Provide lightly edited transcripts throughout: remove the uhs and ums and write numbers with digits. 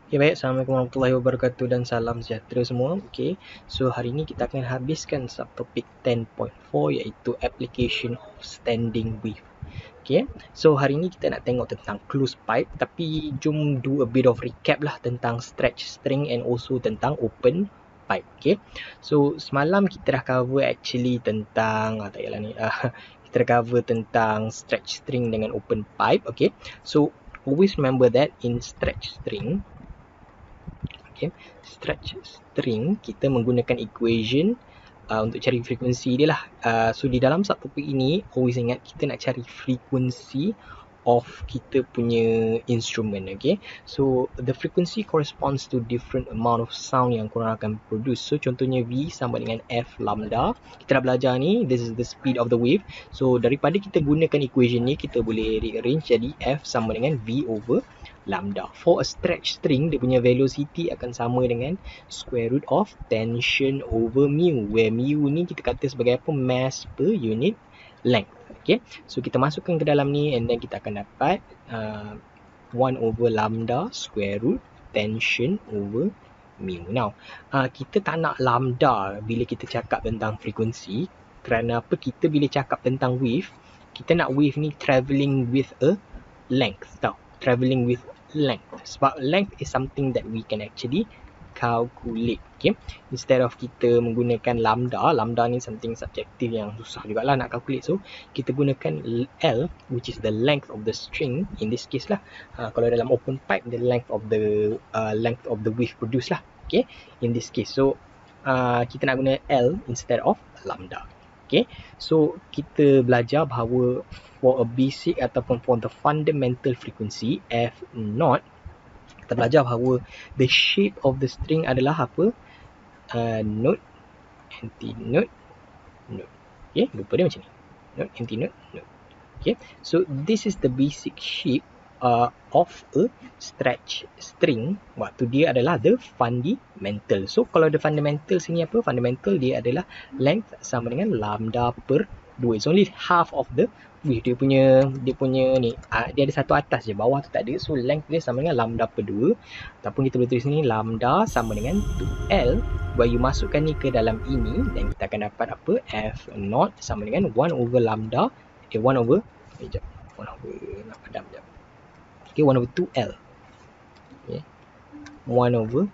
Okay, baik. Assalamualaikum warahmatullahi wabarakatuh dan salam sejahtera semua. Okay, so hari ini kita akan habiskan subtopik 10.4 iaitu application of standing wave. Okay, so hari ini kita nak tengok tentang closed pipe, tapi jom do a bit of recap lah tentang stretch string and also tentang open pipe. Okay, so semalam kita dah cover actually tentang tak yalah ni kita dah cover tentang stretch string dengan open pipe. Okay, so always remember that in stretch string, okay, stretch string kita menggunakan equation untuk cari frekuensi dia lah. So di dalam subtopik ini always ingat kita nak cari frekuensi of kita punya instrument. Okay, so the frequency corresponds to different amount of sound yang korang akan produce. So contohnya V sama dengan F lambda. Kita dah belajar ni, this is the speed of the wave. So daripada kita gunakan equation ni, kita boleh rearrange jadi F sama dengan V over lambda. For a stretch string, dia punya velocity akan sama dengan square root of tension over mu, where mu ni kita kata sebagai apa? Mass per unit length. Okay, so kita masukkan ke dalam ni and then kita akan dapat 1 over lambda square root tension over mu. Now, kita tak nak lambda bila kita cakap tentang frekuensi, kerana apa? Kita bila cakap tentang wave, kita nak wave ni travelling with a length tau. Travelling with length. Sebab length is something that we can actually calculate. Okay, instead of kita menggunakan lambda ni something subjective yang susah jugalah nak calculate. So kita gunakan L, which is the length of the string in this case lah. Kalau dalam open pipe, the length of the wave produced lah. Okay, in this case. So kita nak guna L instead of lambda. Okay, so kita belajar bahawa for a basic ataupun for the fundamental frequency F0, kita belajar bahawa the shape of the string adalah apa? Note, anti-note, note. Okay, lupa dia macam ni. Note, anti-note, note. Okay, so this is the basic shape of a stretch string. Waktu dia adalah the fundamental. So kalau the fundamental sini apa? Fundamental dia adalah length sama dengan lambda per 2. It's only half of the wave. Dia punya ni, dia ada satu atas je, bawah tu tak ada. So length dia sama dengan lambda per 2. Ataupun kita boleh tulis ni lambda sama dengan 2L. Where you masukkan ni ke dalam ini, dan kita akan dapat apa? F0 sama dengan 1 over lambda, 1 over, nak padam sekejap. Okay, 1 over 2L. Okay, 1 over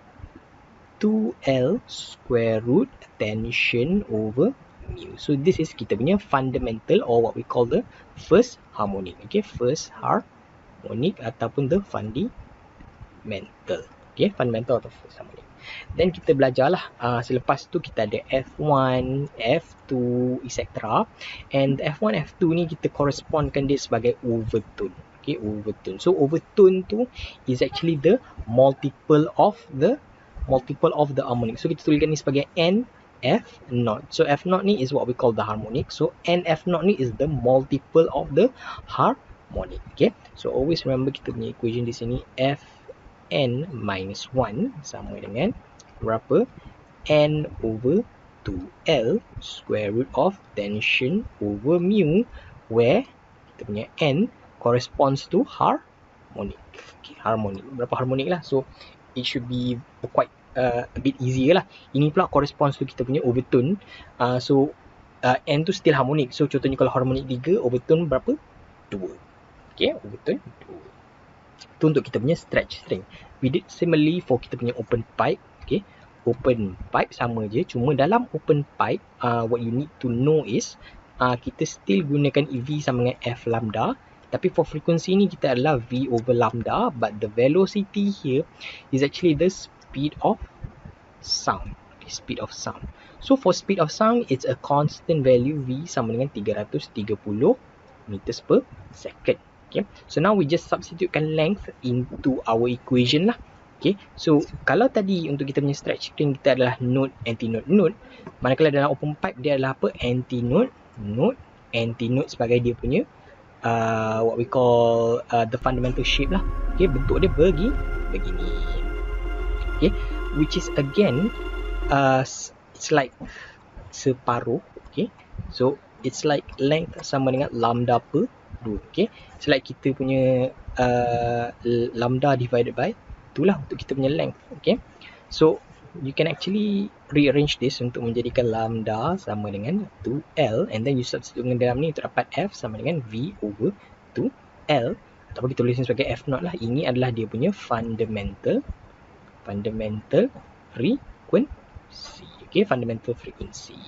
2L square root tension over mu. So this is kita punya fundamental, or what we call the first harmonic. Okay, first harmonic ataupun the fundamental. Okay, fundamental atau first harmonic. Then kita belajarlah, selepas tu kita ada F1, F2, etc. And F1, F2 ni kita correspondkan dia sebagai overtone. Okay, overtone. So overtone tu is actually the multiple of the harmonic. So kita tuliskan ni sebagai N F0. So F0 ni is what we call the harmonic. So N F0 ni is the multiple of the harmonic. Okay, so always remember kita punya equation di sini, Fn minus 1 sama dengan berapa? N over 2L square root of tension over mu, where kita punya N corresponds to harmonic. Okay, harmonic. Berapa harmonic lah. So it should be quite a bit easier lah. Ini pula corresponds to kita punya overtone. So N tu still harmonic. So contohnya kalau harmonic 3, overtone berapa? 2. Okay, overtone 2. Itu untuk kita punya stretch string. We did similarly for kita punya open pipe. Okay, open pipe sama je. Cuma dalam open pipe, what you need to know is kita still gunakan EV sama dengan F lambda. Tapi for frekuensi ni kita adalah V over lambda, but the velocity here is actually the speed of sound. Okay, speed of sound. So for speed of sound, it's a constant value V sama dengan 330 meters per second. Okay, so now we just substitutekan length into our equation lah. Okay, so kalau tadi untuk kita punya stretch string kita adalah note, anti-note, note, manakala dalam open pipe dia adalah apa? Anti-note, note, anti-note sebagai dia punya what we call the fundamental shape lah. Okay, bentuk dia begini. Okay, which is again it's like separuh. Okay, so it's like length sama dengan lambda per 2. Okay, it's like kita punya lambda divided by itulah untuk kita punya length. Okay, so you can actually rearrange this untuk menjadikan lambda sama dengan 2L, and then you substitute dengan dalam ni untuk dapat F sama dengan V over 2L, ataupun kita tulis sebagai F0 lah. Ini adalah dia punya fundamental frequency. Okay, fundamental frequency.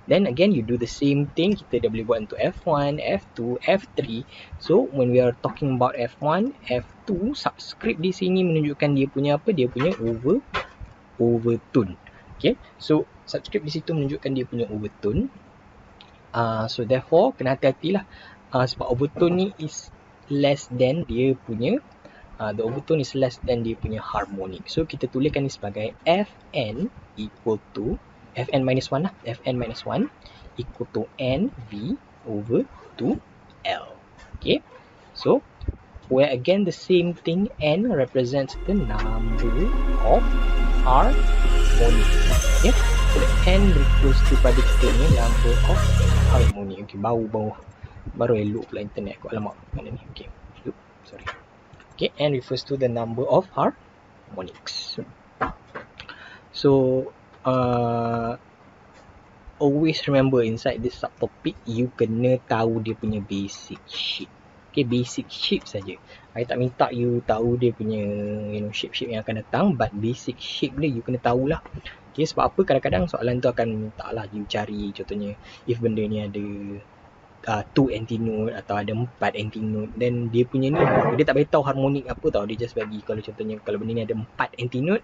Then again, you do the same thing. Kita dah boleh buat untuk F1, F2, F3. So, when we are talking about F1, F2, subscript di sini menunjukkan dia punya apa? Dia punya overtone. Okay, so subscript di situ menunjukkan dia punya overtone. So therefore, kena hati-hatilah. Sebab overtone ni is less than dia punya the overtone is less than dia punya harmonic. So kita tuliskan ni sebagai Fn equal to Fn minus 1 lah. Fn minus 1 equal to Nv over 2L. Okay, so where again the same thing, N represents the number of harmonic. Okay, so the N refers to pada kita ni number of harmonic. Okay, baru elok pula internet aku. Alamak, mana ni? Okay, sorry. Okay, N refers to the number of harmonics. So always remember inside this subtopic, you kena tahu dia punya basic shape. Okay, basic shape saja. I tak minta you tahu dia punya shape-shape yang akan datang, but basic shape dia you kena tahulah. Okay, sebab apa kadang-kadang soalan tu akan minta lah you cari, contohnya if benda ni ada 2 antinote atau ada 4 antinote, then dia punya ni dia tak beritahu harmonik apa tau. Dia just bagi kalau contohnya kalau benda ni ada 4 antinote,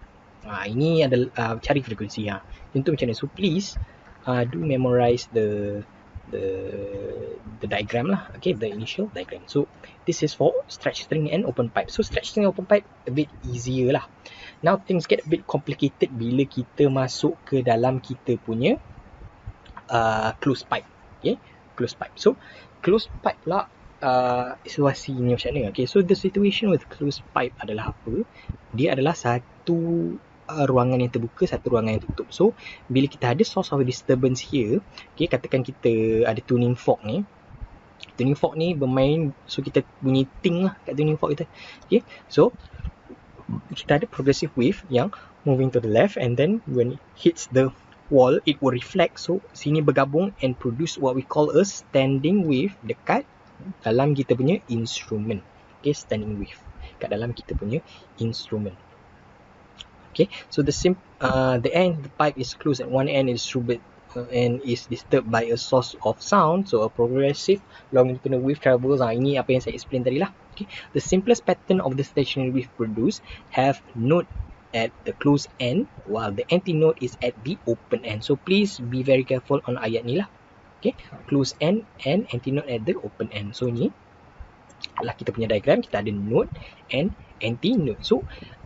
ini adalah cari frekuensi. Tentu macam ni. So please do memorize the diagram lah. Okay, the initial diagram. So this is for stretch string and open pipe. So stretch string and open pipe a bit easier lah. Now things get a bit complicated bila kita masuk ke dalam kita punya closed pipe. Okay, closed pipe. So closed pipe pula situasi ni macam mana? Okay, so the situation with closed pipe adalah apa? Dia adalah satu ruangan yang terbuka, satu ruangan yang tertutup. So bila kita ada source of disturbance here, okay, katakan kita ada tuning fork ni. Tuning fork ni bermain, so kita bunyi ting lah kat tuning fork kita. Okay, so kita ada progressive wave yang moving to the left, and then when it hits the wall, it will reflect. So sini bergabung and produce what we call a standing wave dekat dalam kita punya instrument. Okay, standing wave kat dalam kita punya instrument. Okay, so the end the pipe is closed at one end, is disturbed and is disturbed by a source of sound. So a progressive longitudinal wave travels. Ini apa yang saya explain tadi lah. Okay, the simplest pattern of the stationary wave produced have note at the closed end, while the antinode is at the open end. So please be very careful on ayat ni lah. Okay, closed end and antinode at the open end. So ni adalah kita punya diagram. Kita ada node and antinode. So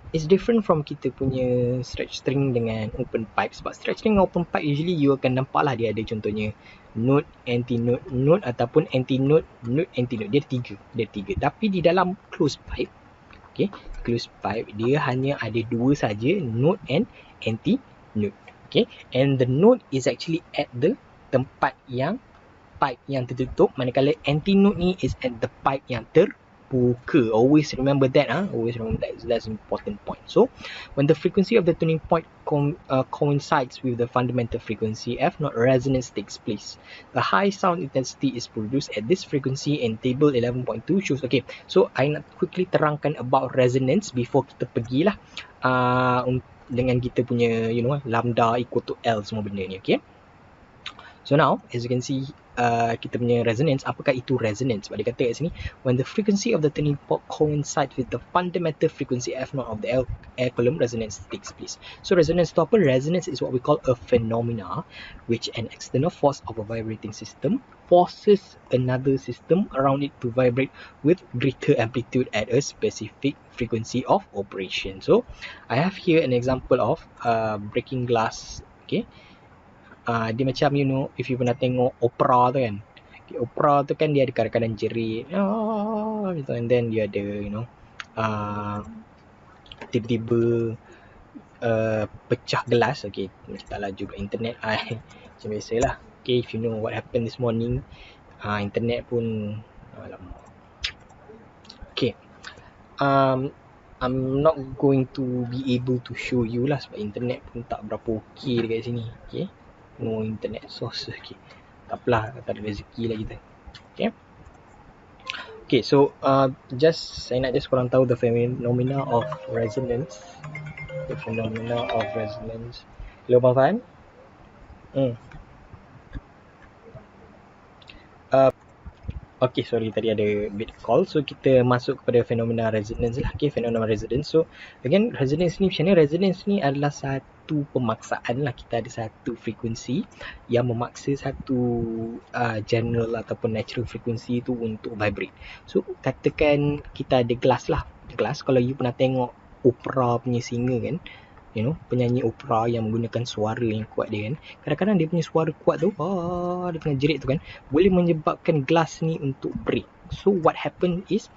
it's different from kita punya stretch string dengan open pipe. Sebab stretch string dengan open pipe usually you akan nampak lah dia ada contohnya node, antinode, node ataupun antinode, node, antinode. Dia ada tiga. Tapi di dalam closed pipe, okay, closed pipe dia hanya ada dua saja, node and antinode. Okay, and the node is actually at the tempat yang pipe yang tertutup, manakala antinode ni is at the pipe yang terbuka. Always remember that. Always remember that. That's an important point. So when the frequency of the tuning point coincides with the fundamental frequency F, not resonance takes place. A high sound intensity is produced at this frequency, and table 11.2 shows. Okay, so I nak quickly terangkan about resonance before kita pergilah dengan kita punya lambda equal to L semua benda ni. Okay, so now as you can see, kita punya resonance. Apakah itu resonance? Sebab dia kata kat sini, when the frequency of the tuning fork coincides with the fundamental frequency F0 of the air column, resonance takes place. So resonance itu apa? Resonance is what we call a phenomena which an external force of a vibrating system forces another system around it to vibrate with greater amplitude at a specific frequency of operation. So I have here an example of breaking glass. Okay, dia macam if you pernah tengok opera tu kan, okay, opera tu kan dia ada kadang-kadang jerit gitu, and then dia ada tiba-tiba pecah gelas. Okay, tak laju kat internet macam biasalah. Okay, if you know what happened this morning, internet pun alamak. Okay, I'm not going to be able to show you lah sebab internet pun tak berapa okey dekat sini. Okay, no internet source. Okay, tak apalah, tak ada rezeki lah kita. Okay. Okay, so saya nak just korang tahu the phenomena of resonance. The phenomena of resonance. Hello, Bang Fan? Okay, sorry, tadi ada bit call. So, kita masuk kepada fenomena resonance lah. Okay, fenomena resonance. So, again, resonance ni macam mana? Resonance ni adalah satu pemaksaan lah. Kita ada satu frekuensi yang memaksa satu general ataupun natural frekuensi tu untuk vibrate. So, katakan kita ada gelas lah. Gelas, kalau you pernah tengok opera punya singer kan, you know, penyanyi opera yang menggunakan suara yang kuat dia kan, kadang-kadang dia punya suara kuat tu, dia tengah jerit tu kan, boleh menyebabkan gelas ni untuk break. So what happen is,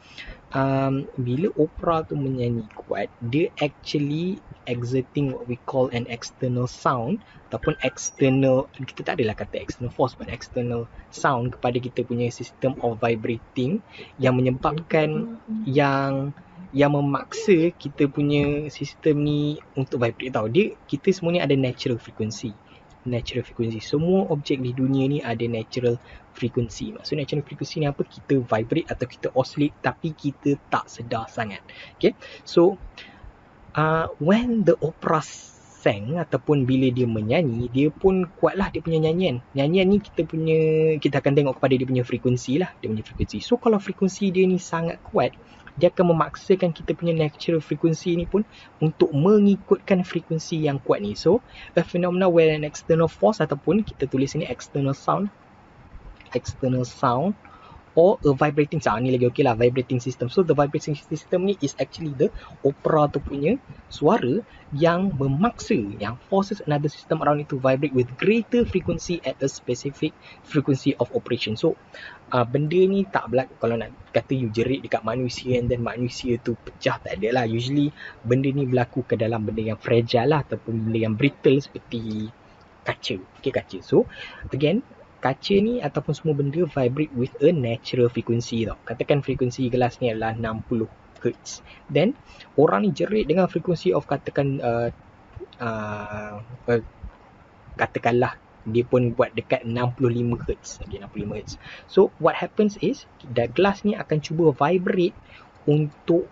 bila opera tu menyanyi kuat, dia actually exerting what we call an external sound ataupun external, kita tak adalah kata external force, but external sound kepada kita punya system of vibrating yang menyebabkan yang memaksa kita punya sistem ni untuk vibrate tau. Kita semua ni ada natural frequency. Natural frequency. Semua objek di dunia ni ada natural frequency. Maksud natural frequency ni apa? Kita vibrate atau kita oscillate tapi kita tak sedar sangat. Okay. So, when the opera sang ataupun bila dia menyanyi, dia pun kuatlah dia punya nyanyian. Nyanyian ni kita akan tengok kepada dia punya frekuensi lah. Dia punya frekuensi. So, kalau frekuensi dia ni sangat kuat, dia akan memaksakan kita punya natural frequency ni pun untuk mengikutkan frekuensi yang kuat ni. So, a phenomena where an external force ataupun kita tulis ni external sound or a vibrating sound, ni lagi okey lah, vibrating system. So, the vibrating system ni is actually the opera tu punya suara yang memaksa, yang forces another system around it to vibrate with greater frequency at a specific frequency of operation. So, benda ni tak berlaku kalau nak kata you jerit dekat manusia and then manusia tu pecah, tak ada lah. Usually, benda ni berlaku ke dalam benda yang fragile lah ataupun benda yang brittle seperti kaca. Okay, kaca. So, again, kaca ni ataupun semua benda vibrate with a natural frequency tau. Katakan frekuensi gelas ni adalah 60 Hz. Then, orang ni jerit dengan frekuensi of katakanlah dia pun buat dekat 65 Hz. Okay, 65 Hz. So, what happens is, gelas ni akan cuba vibrate untuk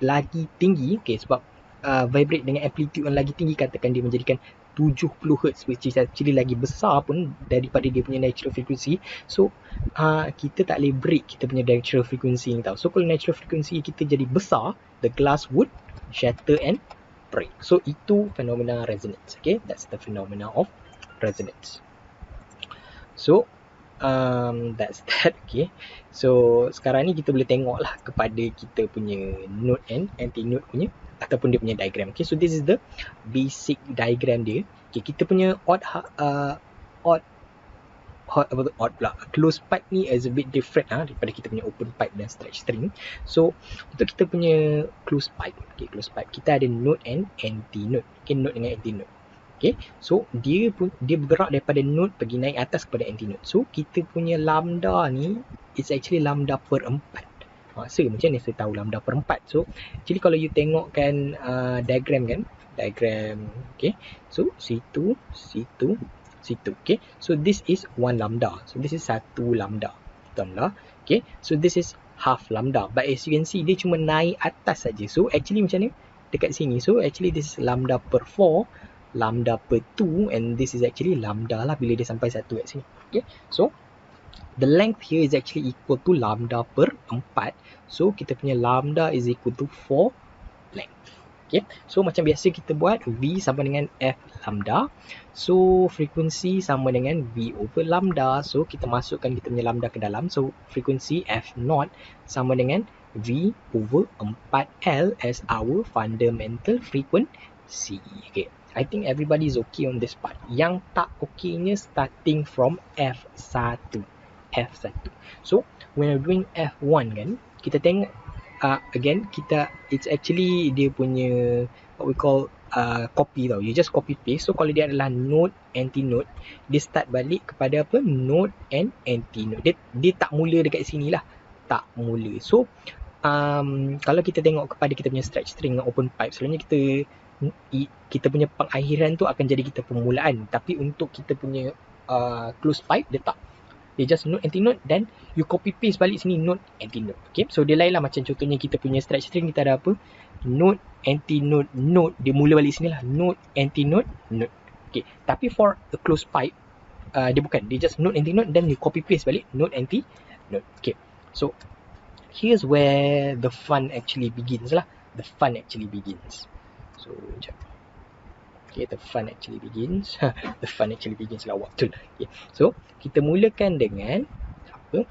lagi tinggi. Okay, sebab vibrate dengan amplitude yang lagi tinggi, katakan dia menjadikan 70 Hz, which is actually lagi besar pun daripada dia punya natural frequency. So, kita tak boleh break kita punya natural frequency ni tau. So, kalau natural frequency kita jadi besar, the glass would shatter and break. So, itu fenomena resonance. Okay, that's the phenomena of resonance. So, that's that. Okay, so sekarang ni kita boleh tengok lah kepada kita punya node and anti-node punya ataupun dia punya diagram. Okay, so this is the basic diagram dia. Okay, kita punya closed pipe ni is a bit different daripada kita punya open pipe dan stretch string. So, untuk kita punya closed pipe, kita ada node and anti-node. Okay, node dengan anti-node. Okay, so dia bergerak daripada node pergi naik atas kepada anti-node. So, kita punya lambda ni is actually lambda per 4. So, macam mana saya tahu lambda per 4? So, actually kalau you tengokkan diagram kan, okay, so situ, okay, so this is 1 lambda. So, this is 1 lambda. Okay, so this is half lambda. But as you can see, dia cuma naik atas saja. So, actually macam ni dekat sini. So, actually this is lambda per 4, lambda per 2, and this is actually lambda lah bila dia sampai 1 kat sini. Okay, so the length here is actually equal to lambda per 4. So, kita punya lambda is equal to 4 length. Okay, so macam biasa kita buat V sama dengan F lambda. So, frekuensi sama dengan V over lambda. So, kita masukkan kita punya lambda ke dalam. So, frekuensi F0 sama dengan V over 4L as our fundamental frequency. Okay, I think everybody is okay on this part. Yang tak okaynya starting from F1. So, when we're doing F1 kan, kita tengok again, it's actually dia punya what we call copy tau. You just copy paste. So, kalau dia adalah node, anti-node, dia start balik kepada node and anti-node. Dia tak mula dekat sini lah. Tak mula. So, kalau kita tengok kepada kita punya stretch string dengan open pipe, selalunya kita punya pengakhiran tu akan jadi kita permulaan, tapi untuk kita punya close pipe dia tak, dia just note anti-note dan you copy paste balik sini note anti-note. Okay, so dia lain lah, macam contohnya kita punya stretch string kita ada apa, note anti-note note, dia mula balik sini lah, note anti-note note. Okay, tapi for a close pipe dia bukan, dia just note anti-note dan you copy paste balik note anti-note. Okay, so here's where the fun actually begins lah. The fun actually begins. So, sekejap. Okay, the fun actually begins. The fun actually begins lah waktu. Okay. So, kita mulakan dengan apa?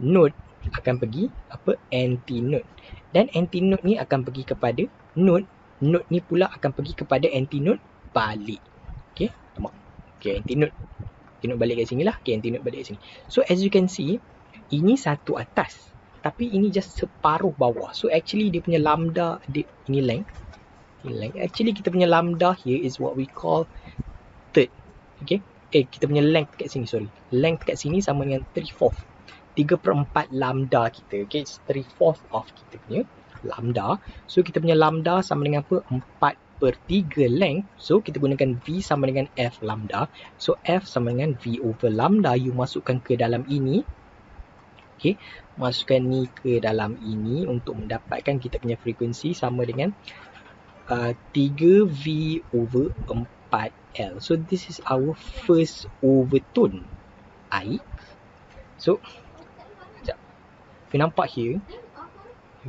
Note akan pergi apa? Anti-note. Dan anti-note ni akan pergi kepada note. Note ni pula akan pergi kepada anti-note balik. Okay, nampak? Okay, anti-note. Anti-note balik kat sini lah. Okay, anti-note balik kat sini. So, as you can see, ini satu atas. Tapi ini just separuh bawah. So, actually dia punya lambda, ini length. Actually kita punya lambda here is what we call third. Okay, kita punya length kat sini, sorry, length kat sini sama dengan 3/4 lambda kita. Okay, it's 3/4 of kita punya lambda. So kita punya lambda sama dengan apa? 4/3 length. So kita gunakan V sama dengan F lambda. So F sama dengan V over lambda. You masukkan ke dalam ini. Okay, masukkan ni ke dalam ini untuk mendapatkan kita punya frekuensi sama dengan 3V over 4L. So this is our first overtone. So sekejap. If you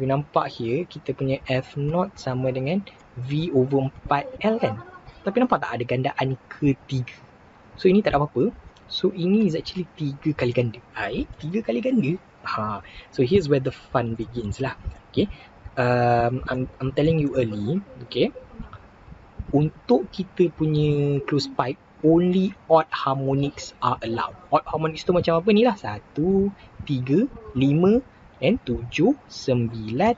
nampak here, kita punya F0 sama dengan V over 4L kan. Tapi nampak tak ada gandaan ketiga. So ini tak ada apa-apa. So ini is actually 3 kali ganda. 3 kali ganda. So here's where the fun begins lah. Okay. I'm telling you early, okay, untuk kita punya close pipe, only odd harmonics are allowed. Odd harmonics tu macam apa ni lah, 1, 3, 5, and 7, 9,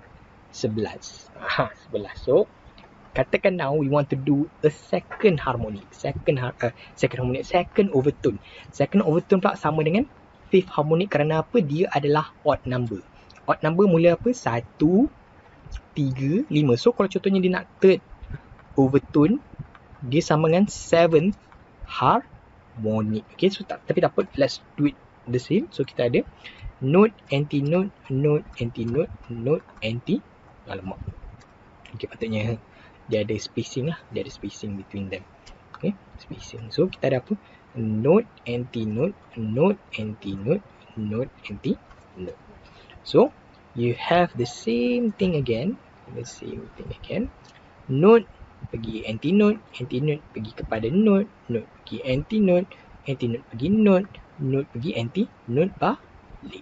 11. 11. So, katakan now we want to do a second harmonic. Second overtone. Second overtone pula sama dengan fifth harmonic kerana apa? Dia adalah odd number. Odd number mula apa? 1, 3, 5. So kalau contohnya dia nak third overtone, dia sama dengan 7th harmonic. Okay, so tapi tak apa, let's do it the same. So kita ada note, anti-note, note, anti-note, note, anti. Alamak. Okay, patutnya dia ada spacing lah. Dia ada spacing between them. Okay, spacing. So kita ada apa? Note, anti-note, note, anti-note, note, anti-note. So you have the same thing again. Note pergi anti-note, anti-note pergi kepada note, note pergi anti-note, anti-note pergi note, note pergi anti-note balik.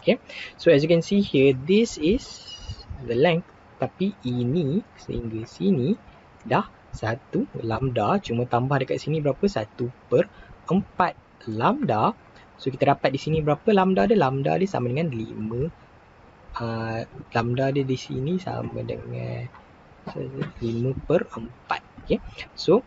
Okay, so as you can see here, this is the length, tapi ini sehingga sini dah 1 lambda, cuma tambah dekat sini berapa? 1/4 lambda. So kita dapat di sini berapa lambda dia? Lambda dia sama dengan 5. Lambda dia di sini sama dengan 5/4. Okay. So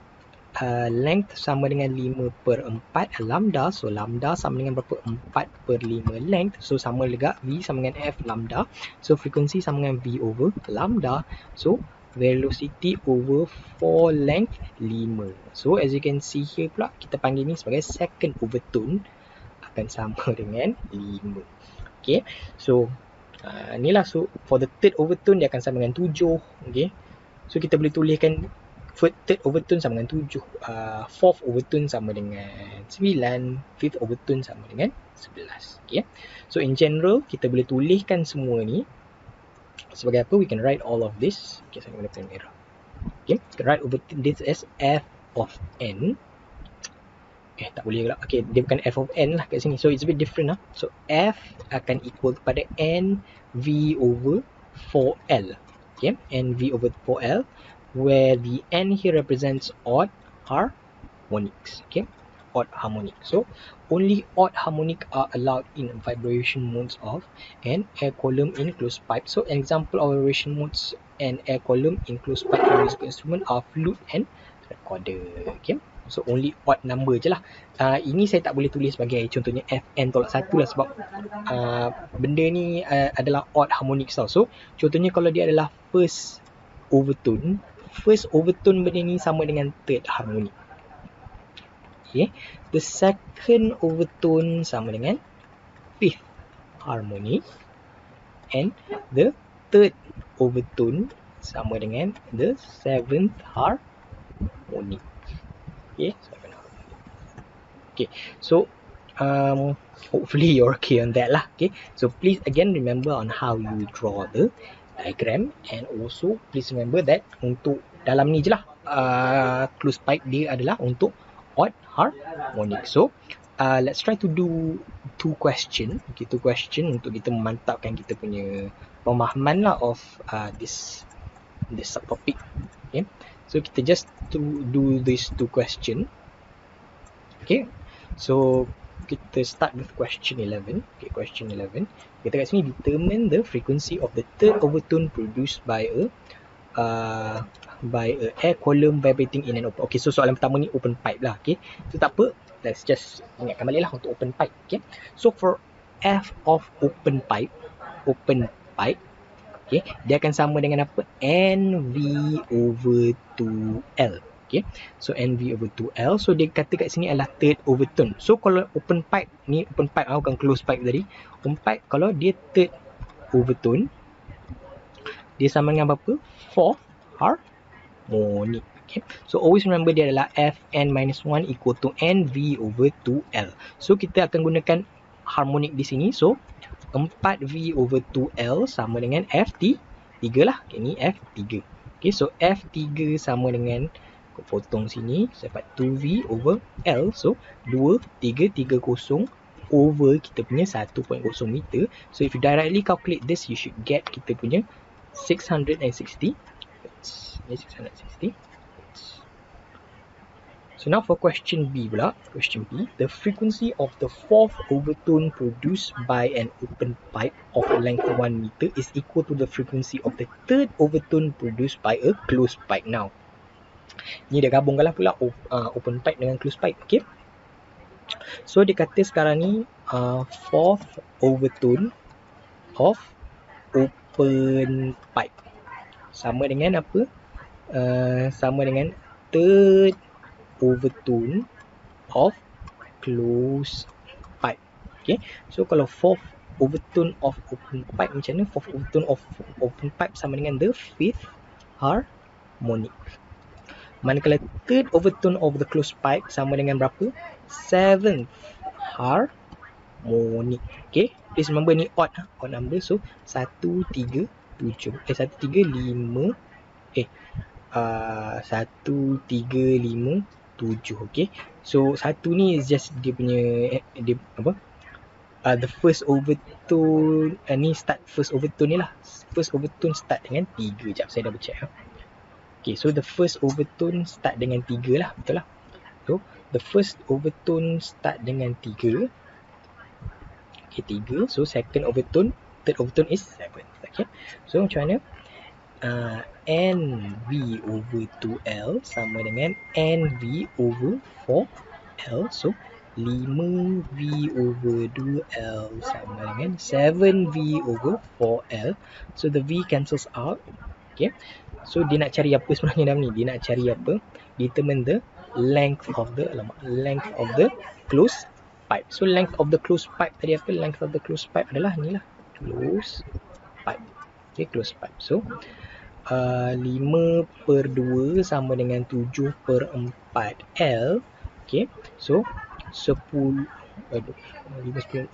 length sama dengan 5/4 lambda. So lambda sama dengan berapa? 4/5 length. So sama juga V sama dengan F lambda. So frekuensi sama dengan V over lambda. So velocity over 4 length 5. So as you can see here pula, kita panggil ni sebagai second overtone, akan sama dengan 5. Okay, so inilah. So for the third overtone dia akan sama dengan 7. Okay, so kita boleh tuliskan third overtone sama dengan 7, fourth overtone sama dengan 9, fifth overtone sama dengan 11. Okay, so in general kita boleh tuliskan semua ni sebagai apa? We can write all of this. Okay, saya guna pen merah. Okay, we can write over this as f of n. Tak boleh pula. Okay, dia bukan f of n lah kat sini. So it's a bit different lah. So f akan equal kepada n v over 4l. Okay, n v over 4l, where the n here represents odd harmonics. Okay, odd harmonic. So only odd harmonic are allowed in vibration modes of an air column in closed pipe. So an example of vibration modes and air column in closed pipe for musical instrument are flute and recorder. Okay, So only odd number je lah. Ini saya tak boleh tulis sebagai contohnya Fn tolak 1 lah, sebab benda ni adalah odd harmonic tau. So contohnya kalau dia adalah first overtone benda ni sama dengan third harmonic. Okay. The second overtone sama dengan fifth harmonic, and the third overtone sama dengan the seventh harmonic. Okay, so hopefully you're okay on that lah. Okay, so please again remember on how you draw the diagram, and also please remember that untuk dalam ni je lah, closed pipe dia adalah untuk odd harmonic. So let's try to do two question untuk kita memantapkan kita punya pemahaman lah of this subtopic. Okay, so kita just to do these two question. Okay, so kita start with question 11. Okay, question 11. Kita kat sini determine the frequency of the third overtone produced by a air column vibrating in an open. Okay, so soalan pertama ni open pipe lah. Okay, so tak apa, let's just ingatkan balik lah untuk open pipe. Okay, so for F of open pipe, okay, dia akan sama dengan apa? NV over 2L. Okay, so NV over 2L. So dia kata kat sini adalah third overtone. So kalau open pipe ni, open pipe bukan closed pipe tadi. Open pipe kalau dia third overtone, dia sama dengan apa? Fourth harmonic. Okay, so always remember dia adalah Fn minus 1 equal to NV over 2L. So kita akan gunakan harmonic di sini. So 4V over 2L sama dengan F3 lah. Okay, ni F3. Okay, so F3 sama dengan, aku potong sini, saya dapat 2V over L. So 2330 over kita punya 1.0 meter. So if you directly calculate this, you should get kita punya 660. Ini 660. So now for question B pula. Question B, the frequency of the fourth overtone produced by an open pipe of length 1 meter is equal to the frequency of the third overtone produced by a closed pipe. Now, ni dia gabungkanlah pula open pipe dengan closed pipe. Okay, so dia kata sekarang ni fourth overtone of open pipe sama dengan apa? Sama dengan third overtone of closed pipe. Okay, so kalau fourth overtone of open pipe macam mana? Fourth overtone of open pipe sama dengan the fifth harmonic. Manakala third overtone of the closed pipe sama dengan berapa? Seventh harmonic. Okay, please remember ni odd number. So 135 1357. Okay, so satu ni is just dia punya dia apa? The first overtone ni start first overtone ni lah. First overtone start dengan 3. Sekejap saya double check. Okay, so the first overtone start dengan 3 lah, betul lah. So the first overtone start dengan 3. Okay, 3. So second overtone, third overtone is 7. Okay, so macam mana? NV over 2L sama dengan NV over 4L. So 5V over 2L sama dengan 7V over 4L. So the V cancels out. Okay, so dia nak cari apa sebenarnya dalam ni? Dia nak cari apa? Determine the length of the closed pipe. So length of the closed pipe tadi apa? Length of the closed pipe adalah ni lah, closed pipe. Okay, closed pipe. So 5/2 sama dengan 7/4L. Okay, so 10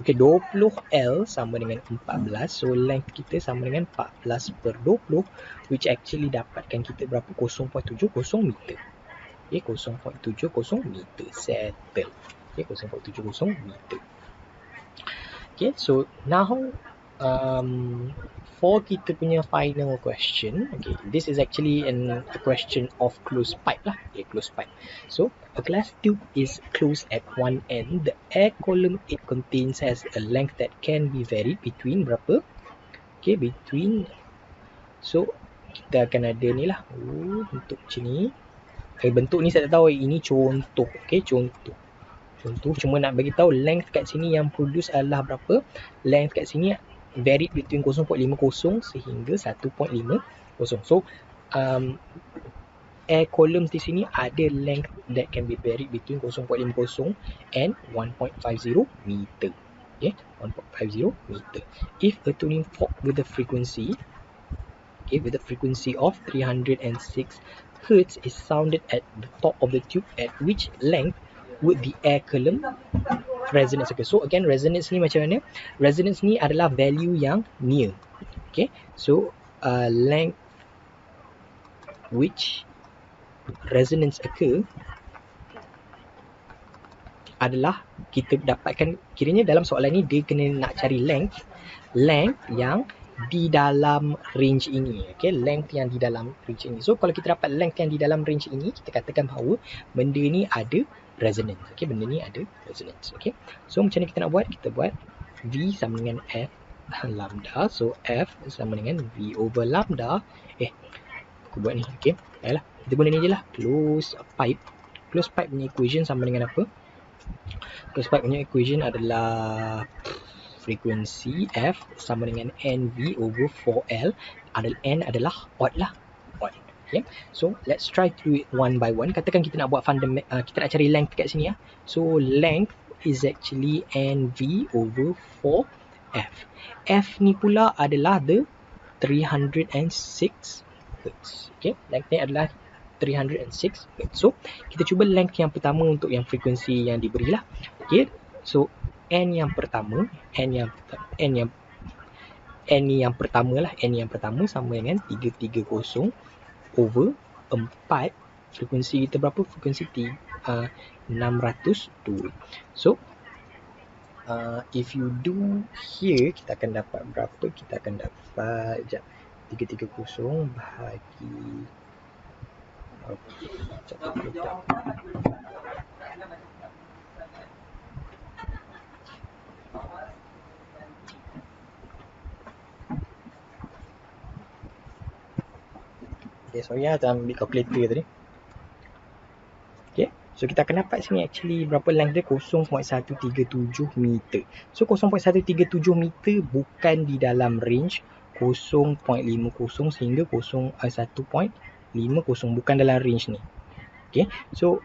okay, 20L sama dengan 14. So length kita sama dengan 14/20, which actually dapatkan kita berapa? 0.70 meter. Okay, 0.70 meter. Settle. Okay, 0.70 meter. Okay, so now for kita punya final question. Okay, this is actually a question of closed pipe lah. Okay, closed pipe. So a glass tube is closed at one end. The air column it contains has a length that can be varied between berapa? Okay, between, so kita akan ada ni lah untuk macam ni. bentuk ni saya tak tahu, ini contoh. Okay, contoh cuma nak bagi tahu length kat sini yang produce adalah berapa. Length kat sini varied between 0.50 sehingga 1.50. So air columns di sini ada length that can be varied between 0.50 and 1.50 meter. Okay, 1.50 meter. If a tuning fork with the frequency of 306 Hz is sounded at the top of the tube, at which length would the air column resonance occur? So again, resonance ni macam mana? Resonance ni adalah value yang near. Okay, so length which resonance occur adalah kita dapatkan, kiranya dalam soalan ni dia kena nak cari length yang di dalam range ini. Okay, length yang di dalam range ini. So kalau kita dapat length yang di dalam range ini, kita katakan bahawa benda ni ada resonance. Okay, benda ni ada resonance. Okay, so macam mana kita nak buat? Kita buat V sama dengan F lambda. So F sama dengan V over lambda. Aku buat ni. Okay, baiklah, kita guna ni je lah. Close pipe punya equation sama dengan apa? Close pipe punya equation adalah frequency F sama dengan NV over 4L. N adalah odd lah. Odd. Okay, so let's try to do it one by one. Katakan kita nak buat kita nak cari length kat sini. So length is actually NV over 4F. F ni pula adalah the 306 Hz. Okay, length ni adalah 306 Hz. So kita cuba length yang pertama untuk yang frekuensi yang diberilah. Okay, so N yang pertama sama dengan 330 over 4. Frekuensi kita berapa? Frekuensi 602. So if you do here, kita akan dapat berapa? Kita akan dapat 330 bahagi sorry lah, tak ambil calculator tadi. Okay, so kita akan dapat sini actually berapa length dia? 0.137 meter. So 0.137 meter bukan di dalam range 0.50 sehingga 1.50, bukan dalam range ni. Okay, so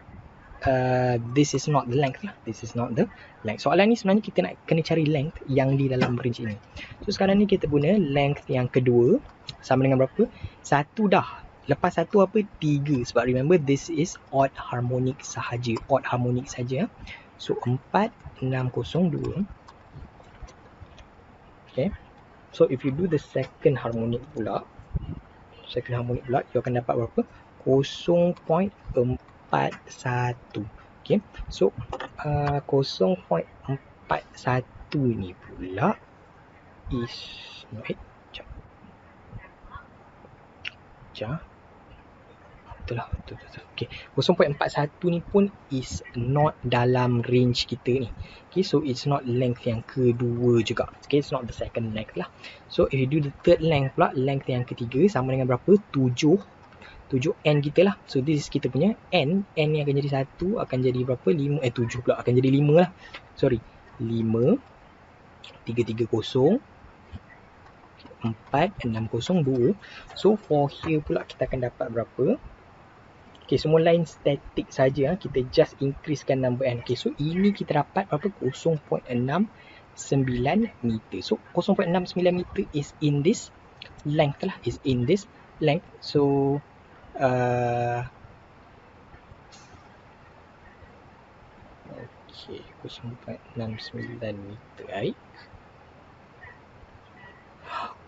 this is not the length lah. This is not the length. Soalan ni sebenarnya kita nak kena cari length yang di dalam range ini. So sekarang ni kita guna length yang kedua sama dengan berapa? 1 dah. Lepas 1 apa? 3. Sebab remember this is odd harmonic sahaja. Odd harmonic saja. So 4602. Okay. So if you do the second harmonic pula, you akan dapat berapa? 0.41. Okay, so 0.41 ni pula is betul. Okay, 0.41 ni pun is not dalam range kita ni. Okay, so it's not length yang kedua juga. Okay, it's not the second length lah. So if you do the third length pula, length yang ketiga sama dengan berapa? 7N kita lah. So this is kita punya N ni akan jadi 1, akan jadi berapa? 7 pula akan jadi 5 lah. Sorry, 5 330 4602. So for here pula kita akan dapat berapa? Okay, semua line static saja. Kita just increasekan number N. Okay, so ini kita dapat berapa? 0.69 meter. So 0.69 meter is in this length lah. Is in this length. So okay, 0.69 meter. Baik.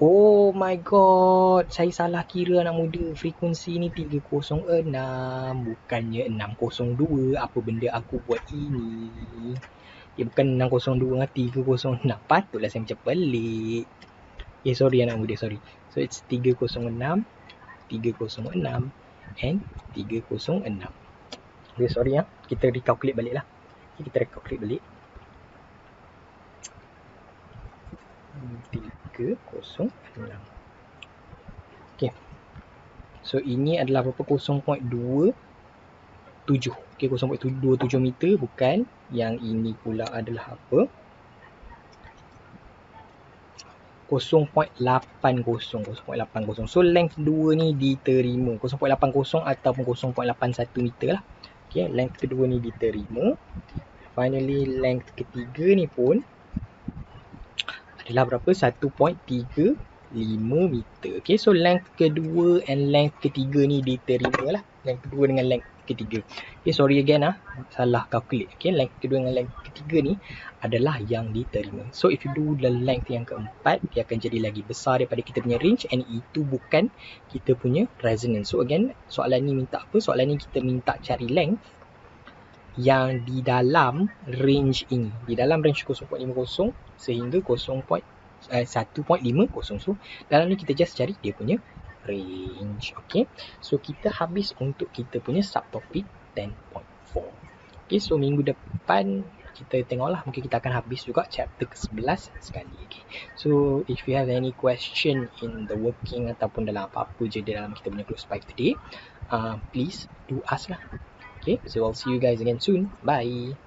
Oh my god, saya salah kira anak muda. Frekuensi ni 306, bukannya 602. Apa benda aku buat ini? Bukan 602 dengan 306. Patutlah saya macam pelik. Sorry anak muda, sorry. So it's 306 and 306. Okay, sorry ya. Kita recalculate balik lah. Kita recalculate balik. 306. Okay. So ini adalah berapa? 0.2 Okay, 0.27 meter bukan. Yang ini pula adalah apa? 0.80. So length 2 ni diterima. 0.80 ataupun 0.81 meter lah. Okay, length kedua ni diterima. Finally, length ketiga ni pun adalah berapa? 1.35 meter. Okay, so length kedua and length ketiga ni diterima lah. Length kedua dengan length ketiga. Okay, sorry again salah calculate. Okay, length kedua dengan length ketiga ni adalah yang diterima. So if you do the length yang keempat, dia akan jadi lagi besar daripada kita punya range, and itu bukan kita punya resonance. So again, soalan ni minta apa? Soalan ni kita minta cari length yang di dalam range ini, di dalam range 0.50 sehingga 1.50. So dalam ni kita just cari dia punya range. Okay, so kita habis untuk kita punya subtopik 10.4. Okay, so minggu depan kita tengoklah, mungkin kita akan habis juga chapter ke-11 sekali. Okay, so if you have any question in the working ataupun dalam apa-apa je dalam kita punya close 5 today, please do ask lah. Okay, so I'll see you guys again soon. Bye.